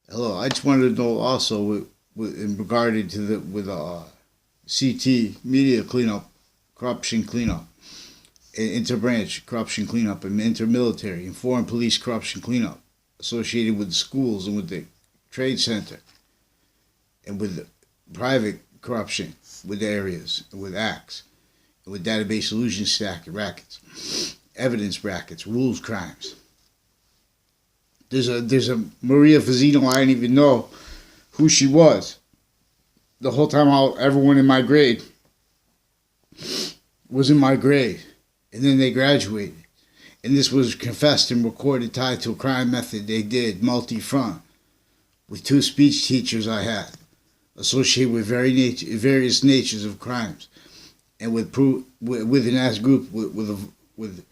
Hello, I just wanted to know also in regarding to the with CT media cleanup, corruption cleanup, interbranch corruption cleanup, and intermilitary and foreign police corruption cleanup associated with the schools and with the trade center and with the private corruption with areas and with acts and with database solution stack rackets, evidence brackets, rules crimes. There's a Maria Fazino. I didn't even know who she was the whole time. Everyone in my grade was in my grade, and then they graduated. And this was confessed and recorded, tied to a crime method they did multi-front with two speech teachers I had associated with various natures of crimes, and with an as group with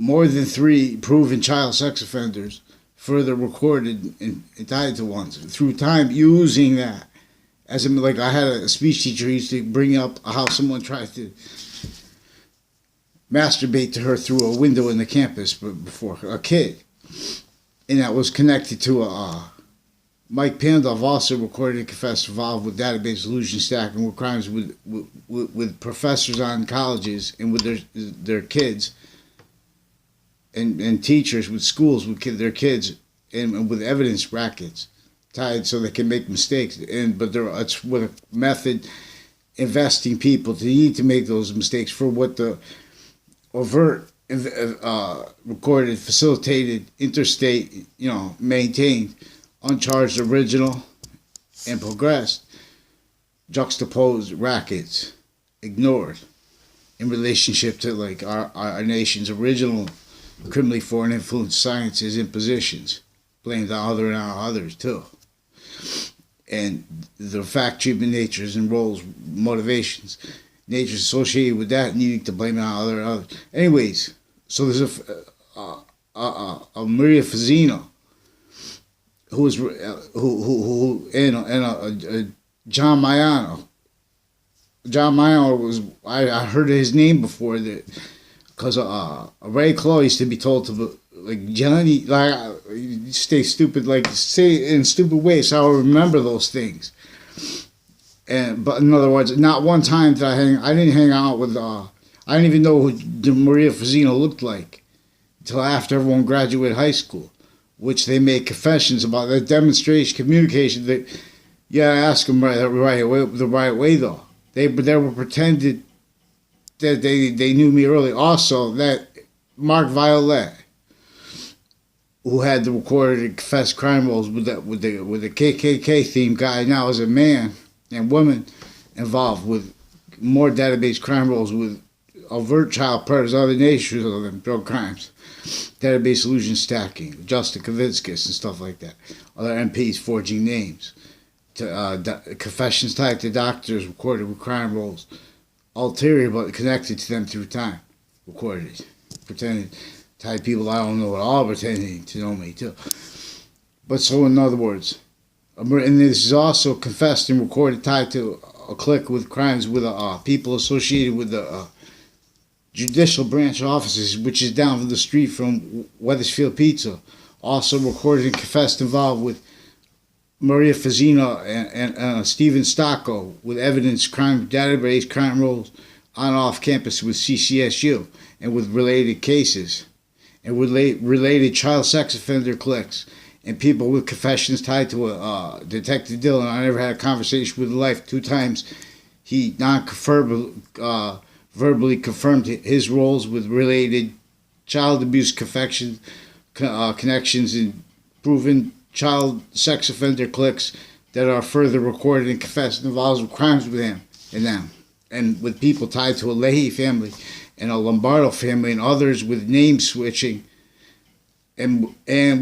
more than three proven child sex offenders further recorded and tied to ones through time using that as like I had a speech teacher who used to bring up how someone tried to masturbate to her through a window in the campus before a kid, and that was connected to Mike Pandolf also recorded and confessed involved with database solution stacking with crimes with professors on colleges and with their kids and teachers with schools with their kids and with evidence brackets tied so they can make mistakes. But it's with a method investing people to need to make those mistakes for what the overt recorded, facilitated, interstate, maintained, uncharged, original, and progressed, juxtaposed rackets, ignored in relationship to like our nation's original criminally foreign influence sciences and positions, blamed on others too. And the fact, treatment, natures, and roles, motivations, natures associated with that, needing to blame it on others. Anyways, so there's a Maria Fazino who was who and a John Mayano. John Mayano was I heard his name before that. Because Ray Claw used to be told to, like, Johnny, like, stay stupid, like, say in stupid ways, so I remember those things. But in other words, not one time did I didn't hang out with, I didn't even know who Maria Fazino looked like until after everyone graduated high school, which they made confessions about, that demonstration, communication, that, yeah, I asked them the right way, though. They were pretended that they knew me early. Also, that Mark Violet, who had the recorded and confessed crime rolls with the KKK theme guy, now is a man and woman involved with more database crime rolls with overt child predators, other nations of them, drug crimes, database solution stacking, Justin Kavitskis and stuff like that. Other MPs forging names, confessions tied to doctors recorded with crime rolls. Ulterior, but connected to them through time. Recorded. Pretending. Tied people I don't know at all pretending to know me too. But so in other words, and this is also confessed and recorded tied to a clique with crimes with people associated with the judicial branch offices, which is down the street from Weathersfield Pizza. Also recorded and confessed involved with Maria Fazina and Steven Stocco with evidence crime database crime rolls on off campus with CCSU and with related cases and related child sex offender cliques and people with confessions tied to Detective Dillon. I never had a conversation with life. 2 times he verbally confirmed his roles with related child abuse connections and proven child sex offender cliques that are further recorded and confessed involved with crimes with him and them, and with people tied to a Lethe family and a Lombardo family and others with name switching and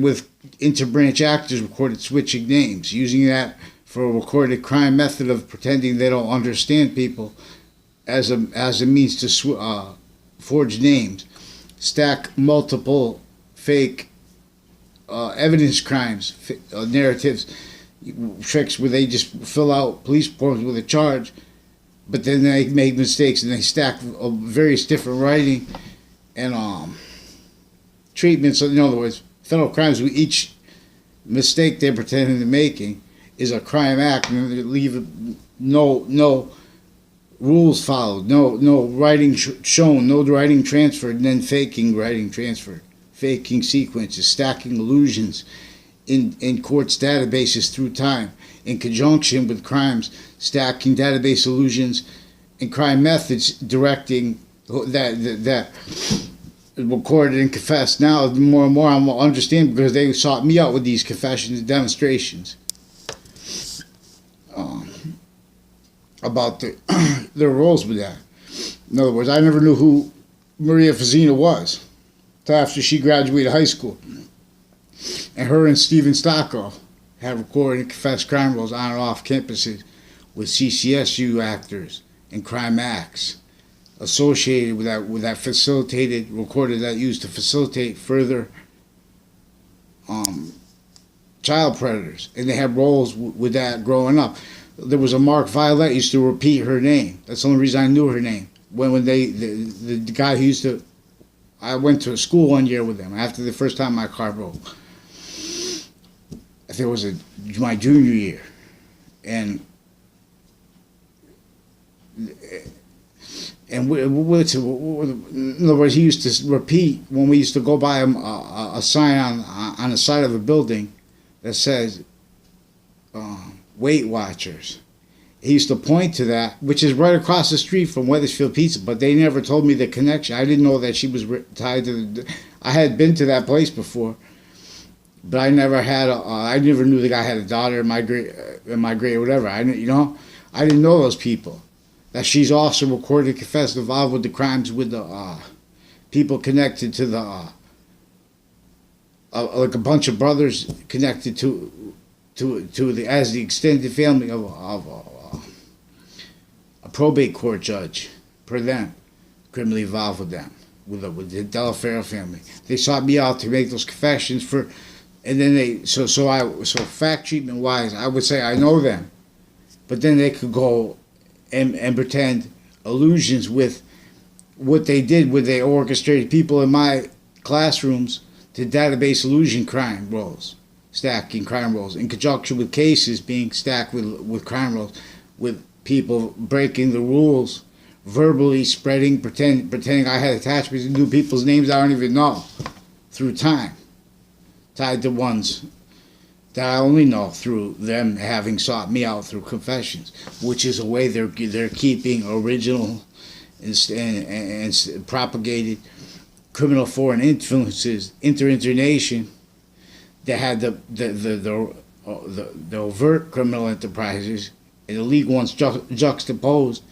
with interbranch actors recorded switching names, using that for a recorded crime method of pretending they don't understand people as a means to forge names, stack multiple fake evidence crimes, narratives, tricks where they just fill out police reports with a charge, but then they make mistakes and they stack various different writing and treatments. In other words, federal crimes with each mistake they're pretending to making is a crime act, and they leave no rules followed, no writing shown, no writing transferred, and then faking writing transferred, faking sequences, stacking illusions in courts' databases through time, in conjunction with crimes, stacking database illusions and crime methods, directing that recorded and confessed. Now, more and more I'm understanding, because they sought me out with these confessions and demonstrations about their roles with that. In other words, I never knew who Maria Fazina was until after she graduated high school. And her and Stephen Stocko had recorded and confessed crime roles on and off campuses with CCSU actors and crime acts associated with that facilitated, recorded, that used to facilitate further child predators. And they had roles with that growing up. There was a Mark Violet used to repeat her name. That's the only reason I knew her name. When the guy who used to, I went to school one year with him after the first time my car broke. I think it was my junior year, and in other words, he used to repeat when we used to go by a sign on the side of a building that says Weight Watchers. He used to point to that, which is right across the street from Wethersfield Pizza, but they never told me the connection. I didn't know that she was tied to I had been to that place before, but I never had I never knew the guy had a daughter in my grade or whatever. I didn't know those people. That she's also recorded, confessed, involved with the crimes with the people connected to the like a bunch of brothers connected to the as the extended family of a probate court judge, per them, criminally involved with them, with the Delaferro family. They sought me out to make those confessions for, and then so fact treatment wise, I would say I know them, but then they could go and pretend illusions with what they did, with they orchestrated people in my classrooms to database illusion crime roles, stacking crime roles in conjunction with cases being stacked with crime roles, with people breaking the rules, verbally spreading, pretending I had attachments to new people's names I don't even know through time, tied to ones that I only know through them having sought me out through confessions, which is a way they're keeping original and propagated criminal foreign influences internation that had the overt criminal enterprises and the legal ones juxtaposed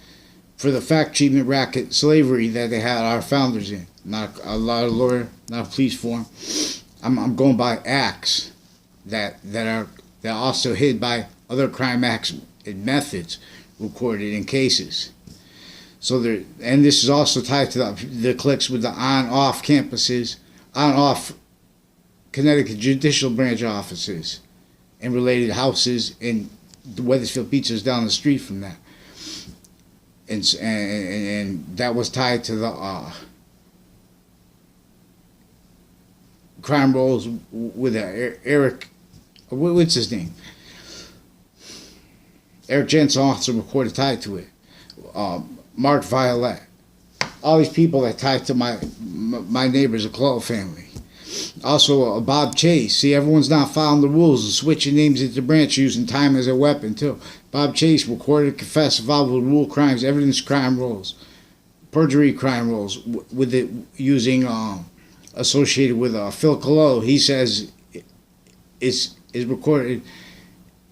for the fact treatment racket slavery that they had our founders in. Not a lawyer, not a police form. I'm going by acts that are also hid by other crime acts and methods recorded in cases. So and this is also tied to the cliques with the on-off campuses, on-off Connecticut judicial branch offices, and related houses in the Wethersfield Pizza is down the street from that, and that was tied to the crime roles with Eric. What's his name? Eric Jensen also recorded tied to it. Mark Violet. All these people that tied to my neighbors, the Clow family. Also, Bob Chase. See, everyone's not following the rules and switching names into branch, using time as a weapon, too. Bob Chase recorded, confessed, involved with rule crimes, evidence crime roles, perjury crime roles, with it using, associated with Phil Colo. He says is recorded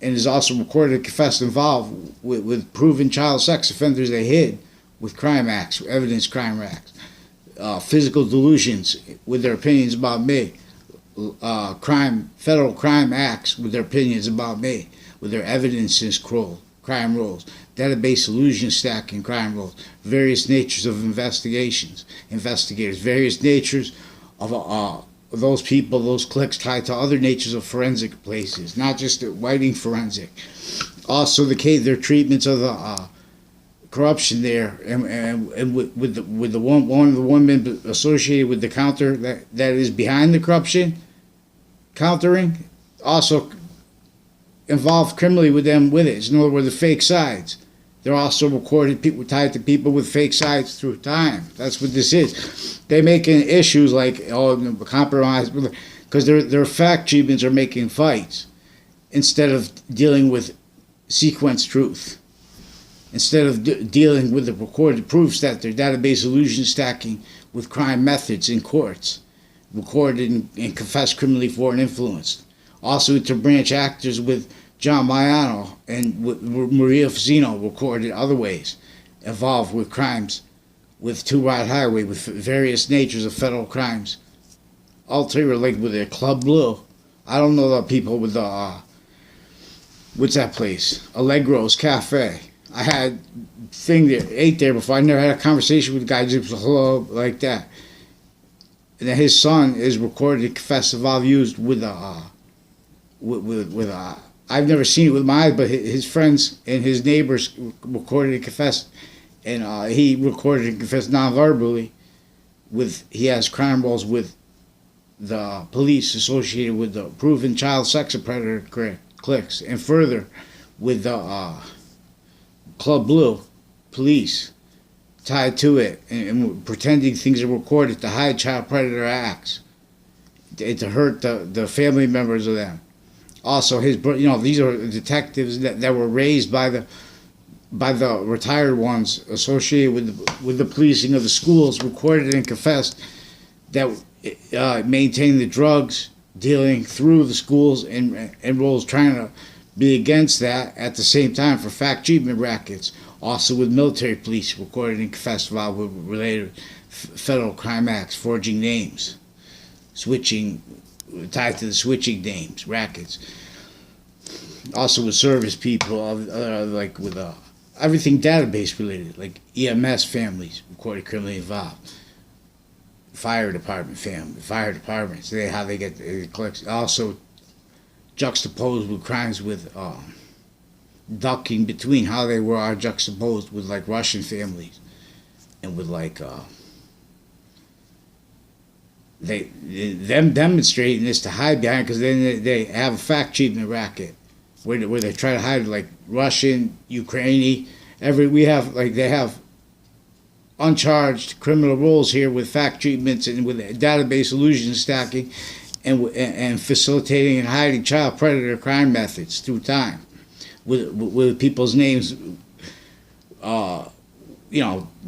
and is also recorded, confessed, involved with proven child sex offenders they hid with crime acts, evidence crime acts. Physical delusions with their opinions about me, federal crime acts with their opinions about me, with their evidences crime roles, database illusion stacking crime roles, various natures of investigators, various natures of those people, those cliques tied to other natures of forensic places, not just the whiting forensic. Also, their treatments of the corruption there, and with the one of the women associated with the counter that is behind the corruption, countering also involved criminally with them with it. In other words, the fake sides. They're also recorded people tied to people with fake sides through time. That's what this is. They're making issues like compromise because their fact treatments are making fights instead of dealing with sequence truth. Instead of dealing with the recorded proofs that their database illusion stacking with crime methods in courts, recorded and confessed criminally for and influenced. Also to branch actors with John Maiano and Maria Fazino recorded other ways involved with crimes with Two Rod Highway, with various natures of federal crimes. All three were linked with their Club Blue. I don't know the people with the, what's that place? Allegro's Cafe. I had thing there, ate there before. I never had a conversation with the guy, just hello, like that. And then his son is recorded and confessed involved used with I've never seen it with my eyes, but his friends and his neighbors recorded and confessed, and he recorded and confessed non-verbally. He has crime rolls with the police associated with the proven child sex predator cliques, and further with the Club Blue police tied to it, and pretending things are recorded to hide child predator acts, to hurt the family members of them. Also, these are detectives that were raised by the retired ones associated with the policing of the schools, recorded and confessed that maintain the drugs dealing through the schools and roles trying to be against that at the same time for fact treatment rackets. Also with military police recorded and confessed involved with related federal crime acts, forging names, tied to the switching names, rackets. Also with service people, like with everything database related, like EMS families, recorded criminally involved. Fire departments, how they get the clicks. Also juxtaposed with crimes with ducking between, how they are juxtaposed with like Russian families and with like them demonstrating this to hide behind, because then they have a fact treatment racket where they try to hide like Russian, Ukrainian, they have uncharged criminal roles here with fact treatments and with database illusion stacking and facilitating and hiding child predator crime methods through time with people's names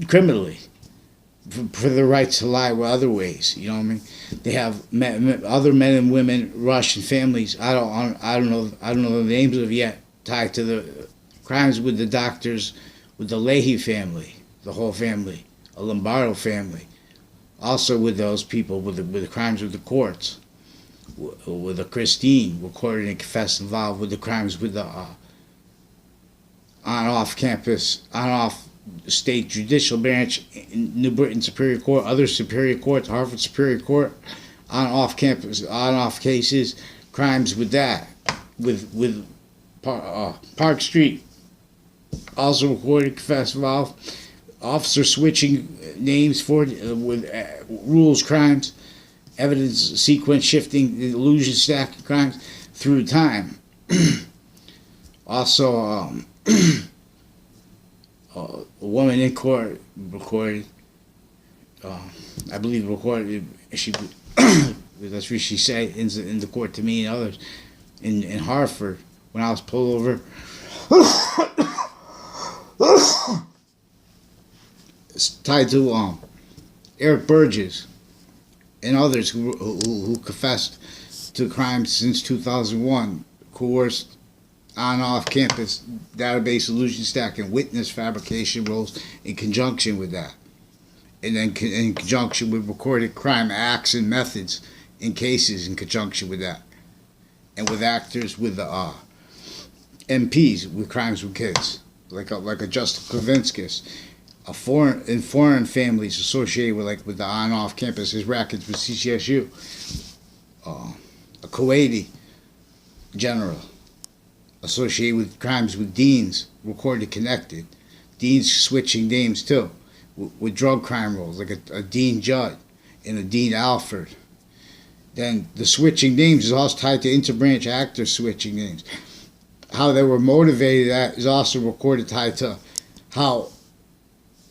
criminally for the right to lie with other ways. You know what I mean? They have other men and women, Russian families. I don't know the names of yet, tied to the crimes with the doctors, with the Lethe family, the whole family, a Lombardo family. Also with those people with the crimes with the courts, with the Christine recorded and confessed involved with the crimes with the on-off campus, on-off state judicial branch, New Britain Superior Court, other Superior Courts, Harvard Superior Court, on-off campus, on-off cases, crimes with that, with Park Street, also recorded, confessed involved, officer switching names for with rules crimes, evidence sequence shifting, illusion stacking crimes through time. Also, a woman in court recorded, I believe recorded, that's what she said in the court to me and others, in Hartford, when I was pulled over. It's tied to Eric Burgess and others who confessed to crimes since 2001, coerced on-off campus database illusion stacking, witness fabrication roles in conjunction with that, and then in conjunction with recorded crime acts and methods in cases in conjunction with that, and with actors with the MPs with crimes with kids, like a Justin Klavinskis, in foreign families associated with the on-off campus, his rackets with CCSU, a Kuwaiti general associated with crimes with deans, recorded connected, deans switching names too, with drug crime roles, like a Dean Judd and a Dean Alford, Then the switching names is also tied to interbranch actor switching names. How they were motivated at is also recorded, tied to how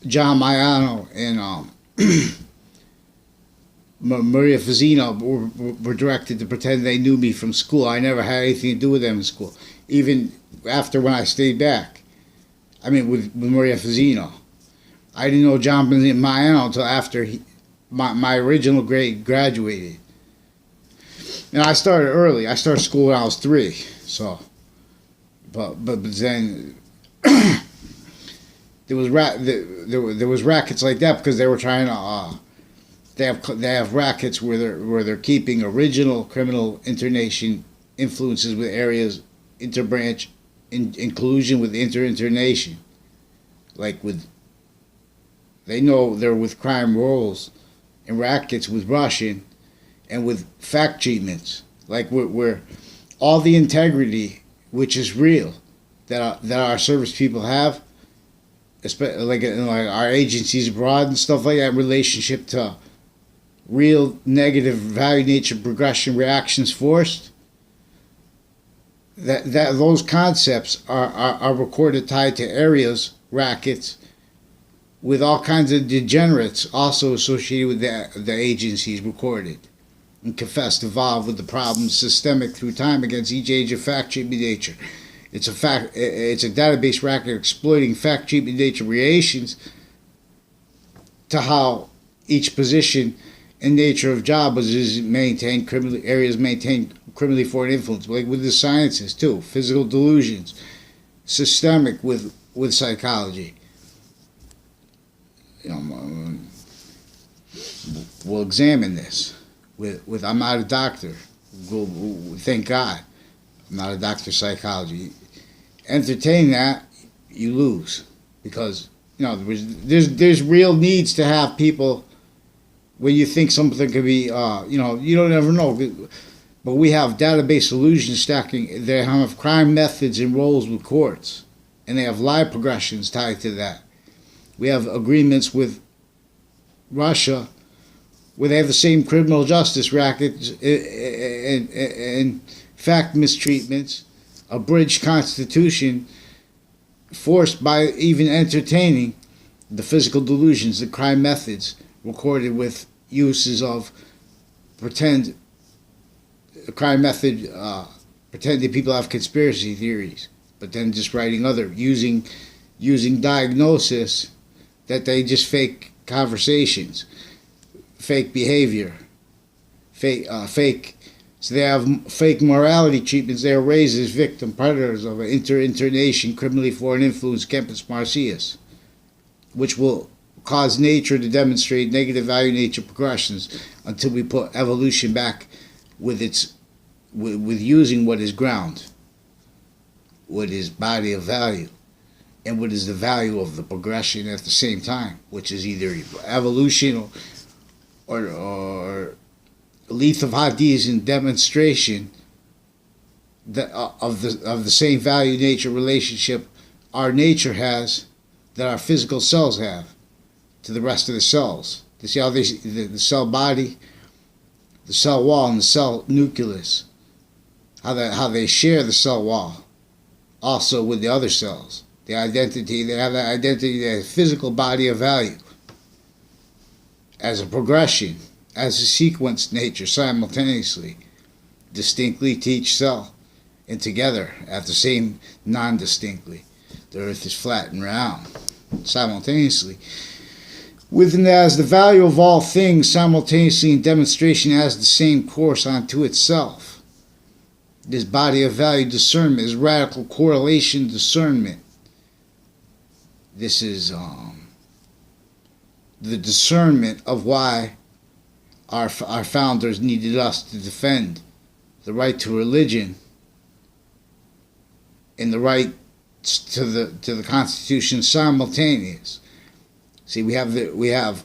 John Maiano and Maria Fazino were directed to pretend they knew me from school. I never had anything to do with them in school. Even after when I stayed back. I mean, with Maria Fazino. I didn't know John Maiano until after my original grade graduated. And I started early. I started school when I was 3. So, but then there was rackets like that because they were trying to. They have rackets where they're keeping original criminal internation influences with areas interbranch inclusion with internation, like with. They know they're with crime rolls and rackets with Russian and with fact treatments, like where all the integrity, which is real, that our service people have, like our agencies abroad and stuff like that, in relationship to real negative value, nature, progression, reactions forced. That those concepts are recorded, tied to areas, rackets, with all kinds of degenerates also associated with the agencies recorded and confessed involved with the problems systemic through time against each age of fact treatment nature. It's a database racket exploiting fact treatment nature relations to how each position and nature of job is maintained criminally, areas maintained criminally foreign influence, like with the sciences too, physical delusions, systemic with psychology. We'll examine this. With I'm not a doctor. Thank God, I'm not a doctor of psychology. Entertain that, you lose, because there's real needs to have people. When you think something could be, you don't ever know. But we have database solution stacking. They have crime methods and roles with courts, and they have lie progressions tied to that. We have agreements with Russia where they have the same criminal justice rackets and fact mistreatments, abridged constitution, forced by even entertaining the physical delusions, the crime methods, recorded with uses of pretend crime method, pretending people have conspiracy theories, but then just writing using diagnosis that they just fake conversations, fake behavior, fake. So they have fake morality treatments. They are raised as victim predators of an internation criminally foreign influence campus Marcius, which will cause nature to demonstrate negative value nature progressions until we put evolution back with using what is ground, what is body of value, and what is the value of the progression at the same time, which is either evolution or Lethe of Hades in demonstration that of the same value nature relationship our nature has that our physical cells have to the rest of the cells. To see how the cell body, the cell wall, and the cell nucleus, how they share the cell wall also with the other cells. The identity, they have that identity, that physical body of value as a progression, as a sequenced nature simultaneously, distinctly to each cell, and together at the same non-distinctly. The earth is flat and round simultaneously. Within that, as the value of all things simultaneously in demonstration has the same course unto itself. This body of value discernment is radical correlation discernment. This is the discernment of why our founders needed us to defend the right to religion and the right to the Constitution simultaneous. See, we have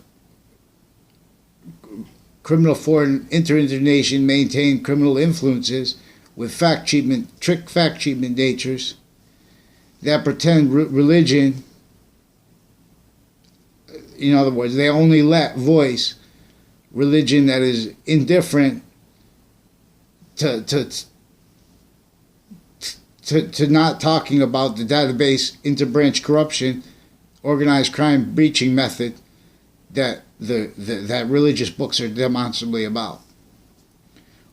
criminal foreign internation maintained criminal influences with trick fact treatment natures that pretend religion. In other words, they only let voice religion that is indifferent to not talking about the database interbranch corruption, organized crime breaching method that that religious books are demonstrably about.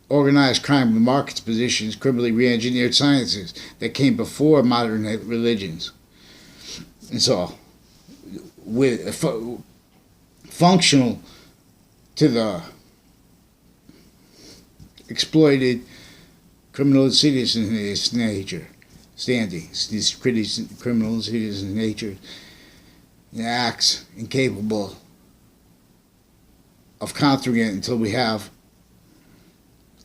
Organized crime with markets positions, criminally re-engineered sciences that came before modern religions. And so, with functional to the exploited criminal insidious nature, standings, these criminal insidious nature, and acts incapable of countering it until we have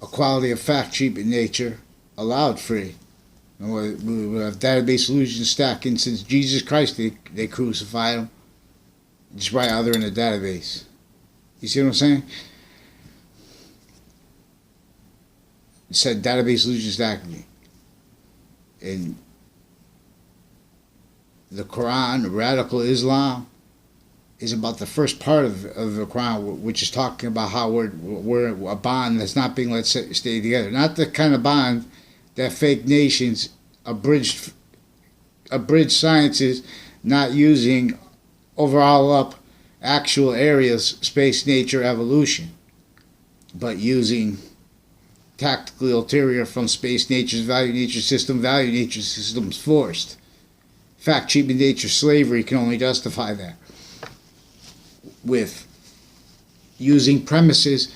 a quality of fact cheap in nature allowed free. And we have database solutions stacking since Jesus Christ, they crucified him. Just right out there in the database. You see what I'm saying? It said database solutions stacking. And the Quran, radical Islam, is about the first part of the Quran, which is talking about how we're a bond that's not being let stay together. Not the kind of bond that fake nations abridged sciences, not using overall up actual areas, space, nature, evolution, but using tactically ulterior from space, nature's value, nature systems forced. Fact, cheap in nature, slavery can only justify that. With using premises,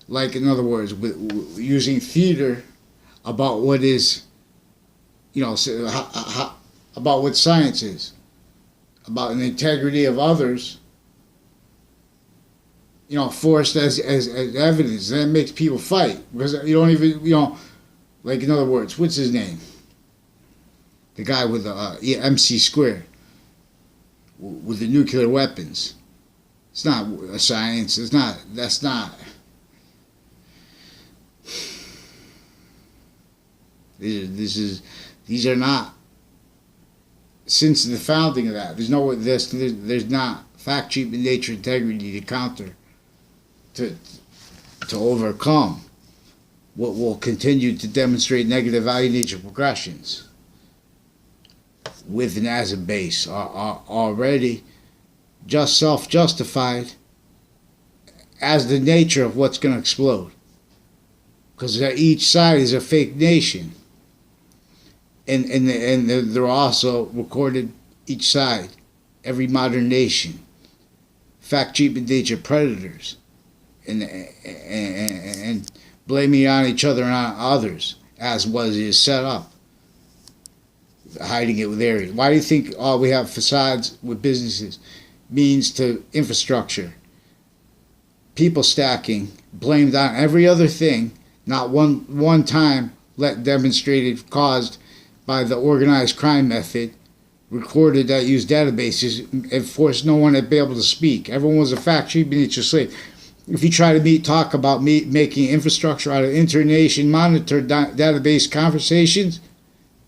like in other words, with using theater about what is, about what science is, about an integrity of others, forced as evidence. That makes people fight because you don't even, like in other words, what's his name? The guy with the MC squared with the nuclear weapons. It's not a science. That's not. These are not. Since the founding of that, there's not fact, cheap, in nature, integrity to counter, to overcome what will continue to demonstrate negative value nature progressions with and as a base are already just self-justified as the nature of what's going to explode. Because each side is a fake nation. And they're also recorded each side, every modern nation. Fact, cheap, in nature predators. And blaming on each other and on others, as is set up. Hiding it with areas. Why do you think we have facades with businesses? Means to infrastructure, people stacking, blamed on every other thing, not one time demonstrated caused by the organized crime method, recorded that used databases and forced no one to be able to speak. Everyone was a fact cheap beneath your slave. If you try to talk about making infrastructure out of inter-nation monitored database conversations,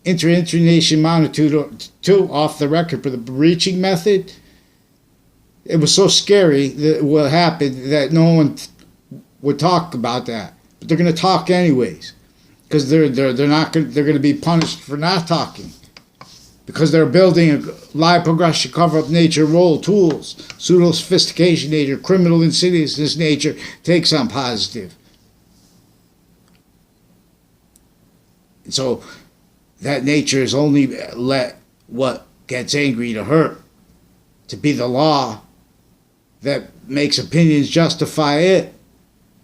inter-nation monitored to off the record for the breaching method. It was so scary that what happened that no one would talk about that, but they're going to talk anyways, because they're going to be punished for not talking, because they're building a live progression, cover up nature, role tools, pseudo sophistication nature, criminal insidiousness nature takes on positive. And so that nature is only let what gets angry to hurt to be the law that makes opinions justify it.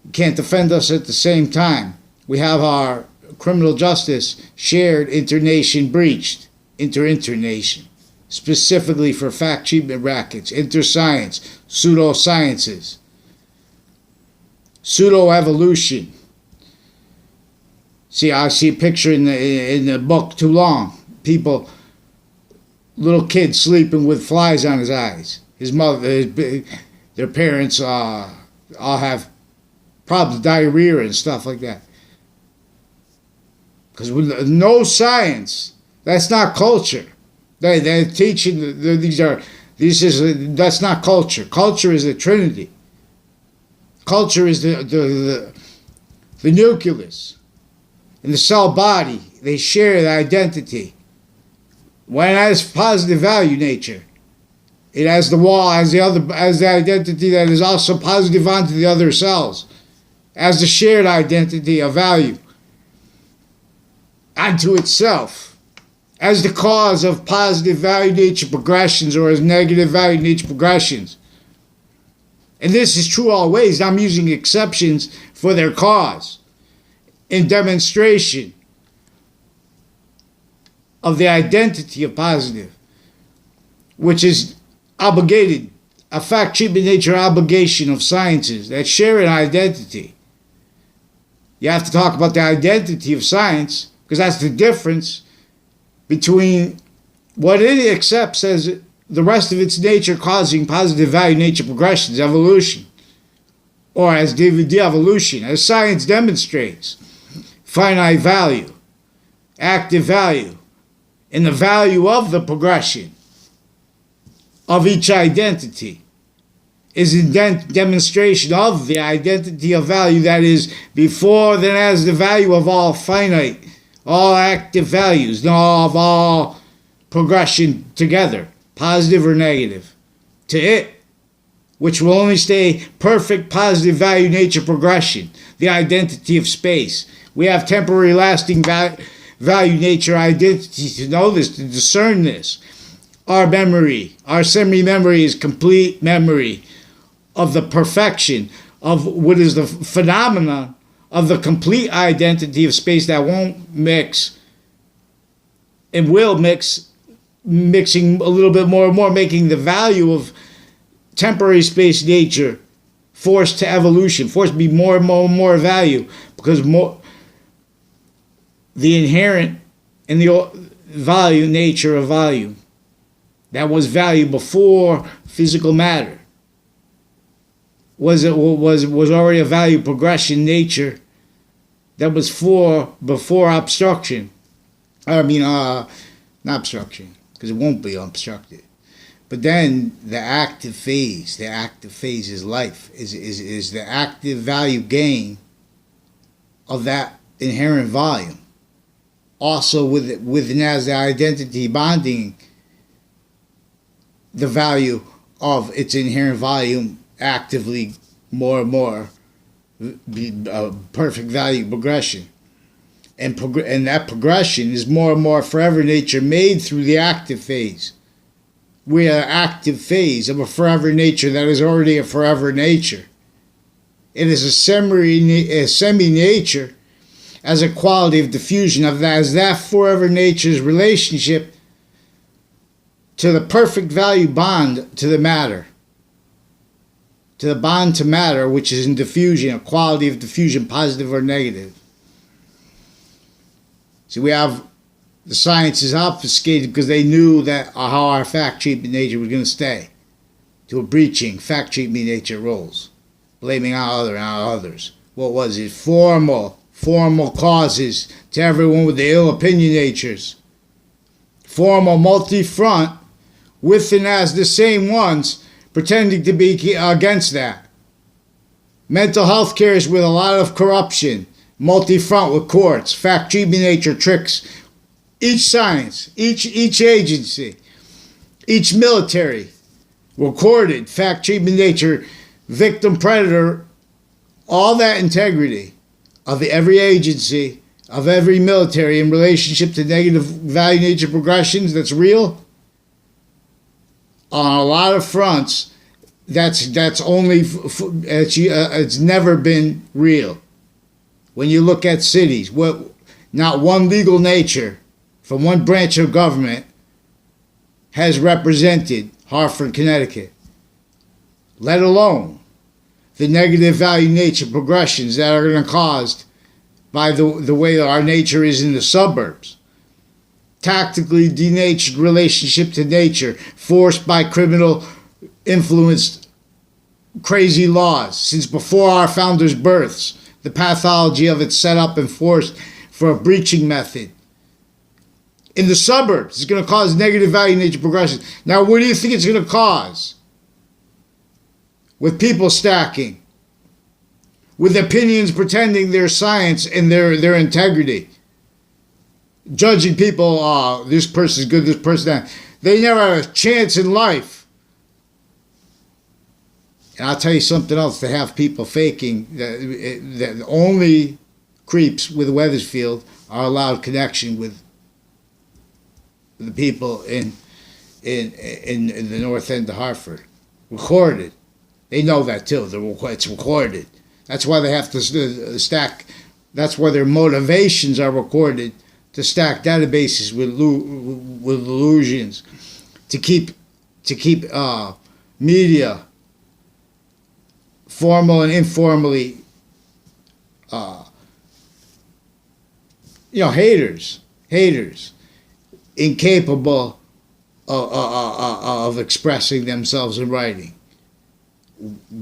You can't defend us at the same time. We have our criminal justice shared, inter-nation breached, inter-nation, specifically for fact treatment rackets, inter-science, pseudo-sciences, pseudo-evolution. See, I see a picture in the book too long. People, little kid sleeping with flies on his eyes. His mother, their parents all have problems, diarrhea and stuff like that. Because with no science, that's not culture. They're teaching that's not culture. Culture is the Trinity. Culture is the nucleus in the cell body. They share the identity. When it has positive value nature, it has the wall, as the identity that is also positive onto the other cells, as the shared identity of value onto itself, as the cause of positive value nature progressions or as negative value nature progressions. And this is true always. I'm using exceptions for their cause in demonstration of the identity of positive, which is obligated, a fact, treatment, nature, obligation of sciences that share an identity. You have to talk about the identity of science, because that's the difference between what it accepts as the rest of its nature causing positive value nature progressions, evolution, or as de-evolution, as science demonstrates, finite value, active value, and the value of the progression of each identity is a demonstration of the identity of value that is before then as the value of all finite, all active values, of all progression together, positive or negative, to it, which will only stay perfect positive value nature progression, the identity of space. We have temporary lasting value nature identity to know this, to discern this. Our memory, our semi-memory is complete memory of the perfection of what is the phenomenon of the complete identity of space that won't mix and will mix, mixing a little bit more and more, making the value of temporary space nature forced to evolution, forced to be more and more and more value, because more the inherent in the value nature of value that was value before physical matter was already a value progression nature that was before obstruction. Not obstruction, because it won't be obstructed. But then the active phase is life, is the active value gain of that inherent volume. Also with as the identity bonding the value of its inherent volume actively more and more perfect value progression. And that progression is more and more forever nature made through the active phase. We are active phase of a forever nature that is already a forever nature. It is a semi-nature as a quality of diffusion of that, as that forever nature's relationship to the perfect value bond to the matter, to the bond to matter, which is in diffusion, a quality of diffusion, positive or negative. So we have the science is obfuscated because they knew that how our fact treatment nature was going to stay to a breaching fact treatment nature roles, blaming on others. What was it? Formal causes to everyone with the ill opinion natures. Formal multi-front with and as the same ones pretending to be against that. Mental health care is with a lot of corruption, multi-front with courts, fact treatment nature tricks. Each science, each agency, each military, recorded fact treatment nature, victim predator, all that integrity of every agency, of every military in relationship to negative value nature progressions that's real. On a lot of fronts, that's only it's never been real. When you look at cities, not one legal nature from one branch of government has represented Hartford, Connecticut, let alone the negative value nature progressions that are going to caused by the way that our nature is in the suburbs. Tactically denatured relationship to nature, forced by criminal influenced crazy laws since before our founders' births. The pathology of it set up and forced for a breaching method. In the suburbs, it's going to cause negative value nature progression. Now, what do you think it's going to cause? With people stacking, with opinions pretending they're science and their integrity. Judging people, this person's good, this person that. They never have a chance in life. And I'll tell you something else, to have people faking that only creeps with Wethersfield are allowed connection with the people in the north end of Hartford. Recorded. They know that too. It's recorded. That's why they have to stack. That's why their motivations are recorded, to stack databases with illusions, to keep media formal and informally, haters, incapable of expressing themselves in writing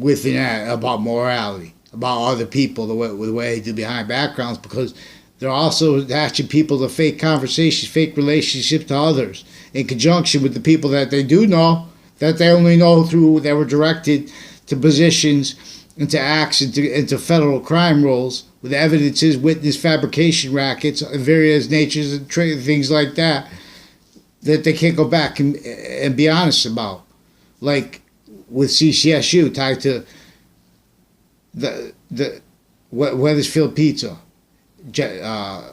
about morality, about other people, the way they do behind backgrounds, because they're also attaching people to fake conversations, fake relationships to others, in conjunction with the people that they do know, that they only know through, that were directed to positions, into acts, into federal crime roles, with evidences, witness fabrication rackets, various natures and things like that they can't go back and be honest about. Like with CCSU, tied to the Wethersfield Pizza,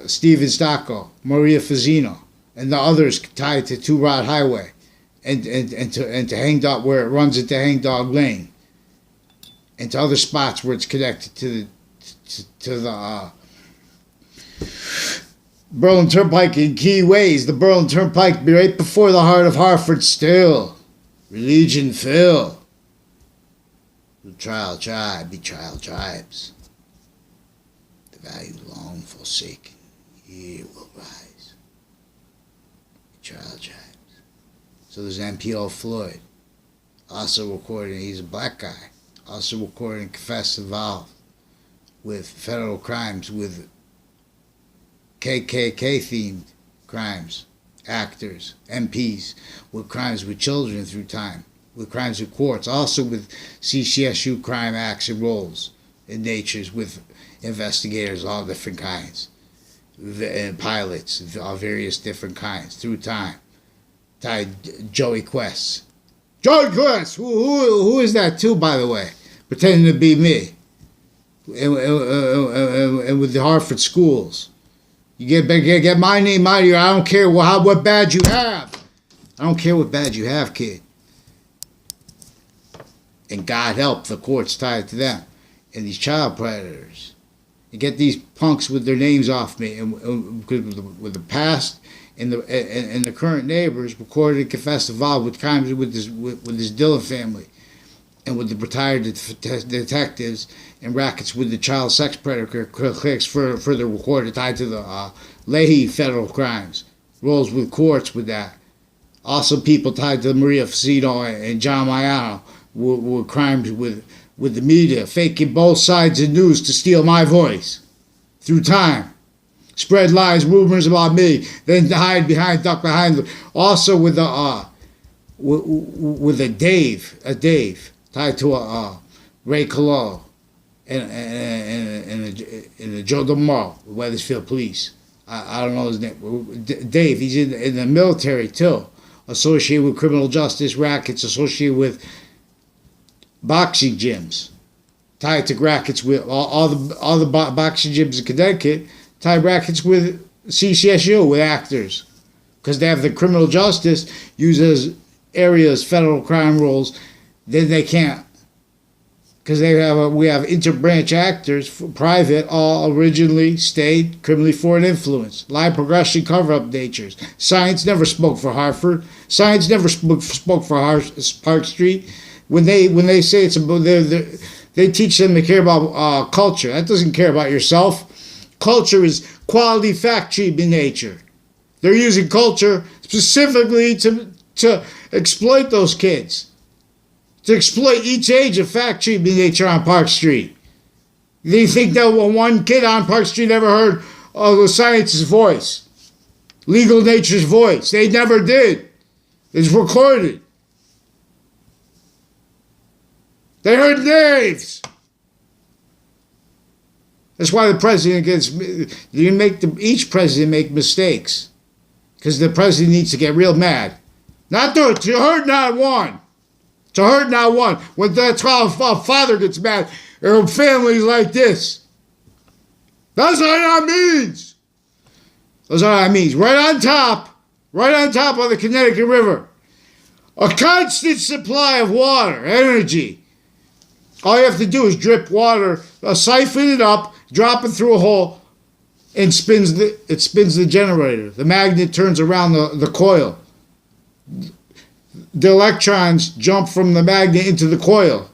Steven Stocco, Maria Fazzino, and the others tied to Two Rod Highway, and to Hang Dog, where it runs into Hang Dog Lane, and to other spots where it's connected to the Berlin Turnpike in key ways. The Berlin Turnpike be right before the heart of Hartford still. Religion fill. The trial tribe be trial tribes. The value long forsaken, here will rise. The trial tribes. So there's MPO Floyd, also recording, he's a black guy, also recording, confessed, involved with federal crimes, with KKK-themed crimes, actors, MPs, with crimes with children through time, with crimes with courts, also with CCSU crime acts and roles in natures, with investigators, all different kinds, and pilots of all various different kinds through time. Tied Joey Quest. Joey Quest! Who is that too, by the way? Pretending to be me. And with the Hartford schools. You get my name out of here. I don't care what badge you have. I don't care what badge you have, kid. And God help the courts tied to them. And these child predators. You get these punks with their names off me, and with the past and the current neighbors recorded and confessed involved with crimes with this Dillon family, and with the retired detectives and rackets with the child sex predator clicks further recorded tied to the Lethe federal crimes, roles with courts with that. Also people tied to Maria Fazzino and John Maiano with crimes with the media, faking both sides of news to steal my voice through time. Spread lies, rumors about me, then duck behind. Also with a Dave tied to a Ray Colo and a Joe DeMarle, Wethersfield Police. I don't know his name. Dave, he's in the military too, associated with criminal justice rackets, associated with boxing gyms, tied to rackets with all the boxing gyms in Connecticut. Tie brackets with CCSU, with actors, because they have the criminal justice used as areas, federal crime roles. Then they can't, because we have interbranch actors, private, all originally stayed criminally foreign influence, lie progression, cover-up natures. Science never spoke for Hartford. Science never spoke for Park Street. When they say it's about, they teach them to care about culture. That doesn't care about yourself. Culture is quality fact sheet in nature. They're using culture specifically to exploit those kids. To exploit each age of fact sheet in nature on Park Street. They think that one kid on Park Street ever heard of the science's voice. Legal nature's voice. They never did. It's recorded. They heard names. That's why the president gets, each president make mistakes. Because the president needs to get real mad. Not to hurt not one. To hurt not one. When that's how a father gets mad. Or families like this. That's what that means. That's what that means. Right on top of the Connecticut River. A constant supply of water, energy. All you have to do is drip water, siphon it up, drop it through a hole, and it spins the generator. The magnet turns around the coil. The electrons jump from the magnet into the coil.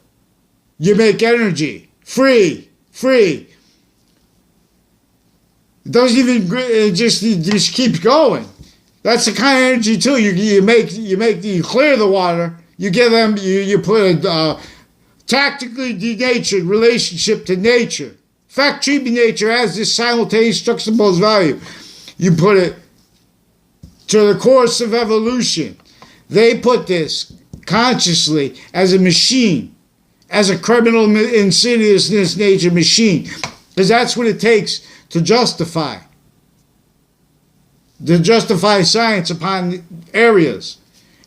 You make energy. Free. It doesn't even, it just keeps going. That's the kind of energy too. You clear the water. You give them. You put a tactically denatured relationship to nature. Fact treatment nature has this simultaneous juxtaposed value. You put it to the course of evolution. They put this consciously as a machine, as a criminal insidiousness nature machine, because that's what it takes to justify. To justify science upon areas.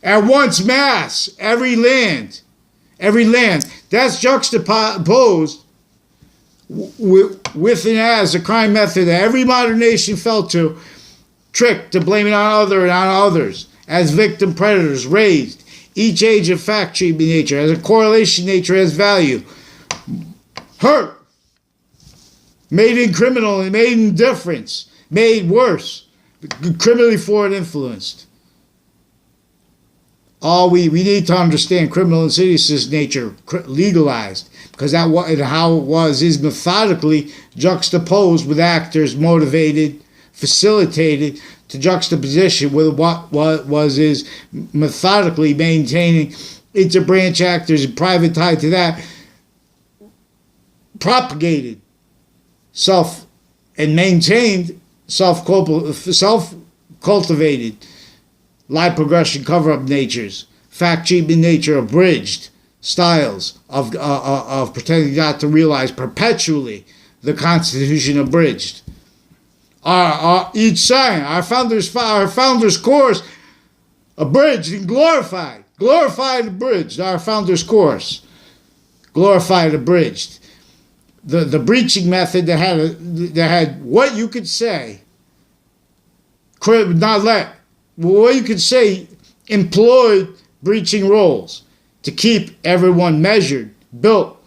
At once mass, every land, that's juxtaposed with and as a crime method that every modern nation fell to, tricked to blame it on others, as victim predators raised. Each age of fact treatment nature, as a correlation nature has value. Hurt, made in criminal and made in difference, made worse. Criminally forward influenced. All we need to understand criminal insidiousness nature legalized, because how it was is methodically juxtaposed with actors motivated, facilitated to juxtaposition with what is methodically maintaining interbranch actors and private tied to that, propagated and maintained self-cultivated lie progression cover-up natures, fact treatment nature abridged styles of pretending not to realize perpetually the Constitution abridged. Each sign, our founders' course abridged and glorified, abridged. Our founders' course glorified, abridged. The breaching method that had what you could say, what you could say employed breaching roles to keep everyone measured, built,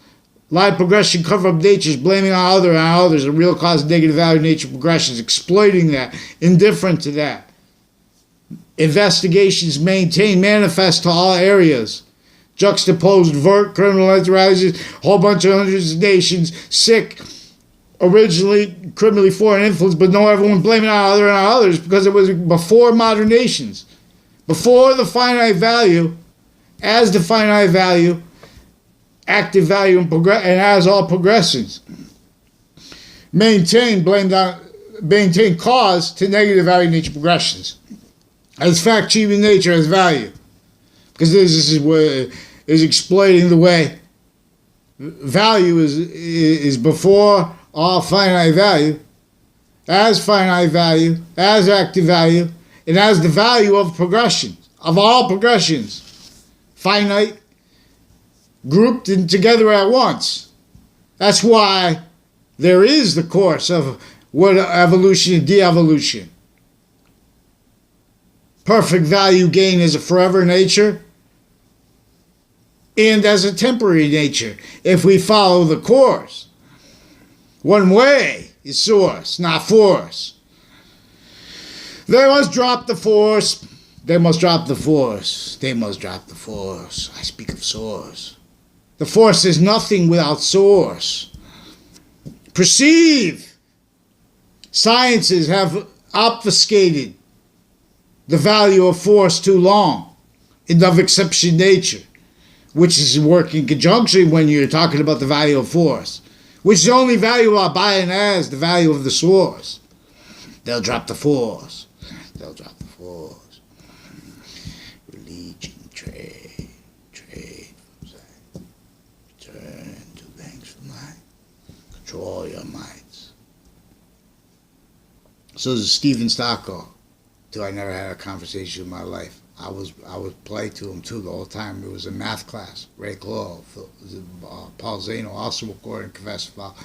lie progression, cover up natures, blaming on others, the real cause of negative value nature progressions, exploiting that, indifferent to that. Investigations maintain, manifest to all areas. Juxtaposed, vert, criminal enterprises, whole bunch of hundreds of nations, sick, originally criminally foreign influence, but no, everyone blaming on others because it was before modern nations, before the finite value, as the finite value, active value, and as all progressions. Maintain cause to negative value nature progressions. As fact treatment nature has value. Because this is where is exploiting the way value is before all finite value, as active value, and as the value of progressions, of all progressions, finite, grouped and together at once. That's why there is the course of what evolution and de-evolution. Perfect value gain is a forever nature and as a temporary nature if we follow the course. One way is source, not force. They must drop the force. I speak of source. The force is nothing without source. Perceive. Sciences have obfuscated the value of force too long and of exception nature, which is working in conjunction when you're talking about the value of force, which is only valuable by and as the value of the source. They'll drop the force. Religion, trade from sight. Return to banks from light. Control your minds. So there's Stephen Stocko. Too, I never had a conversation in my life. I was polite to him too the whole time. It was a math class. Ray Claw, Paul Zano, also recording Confess Foul.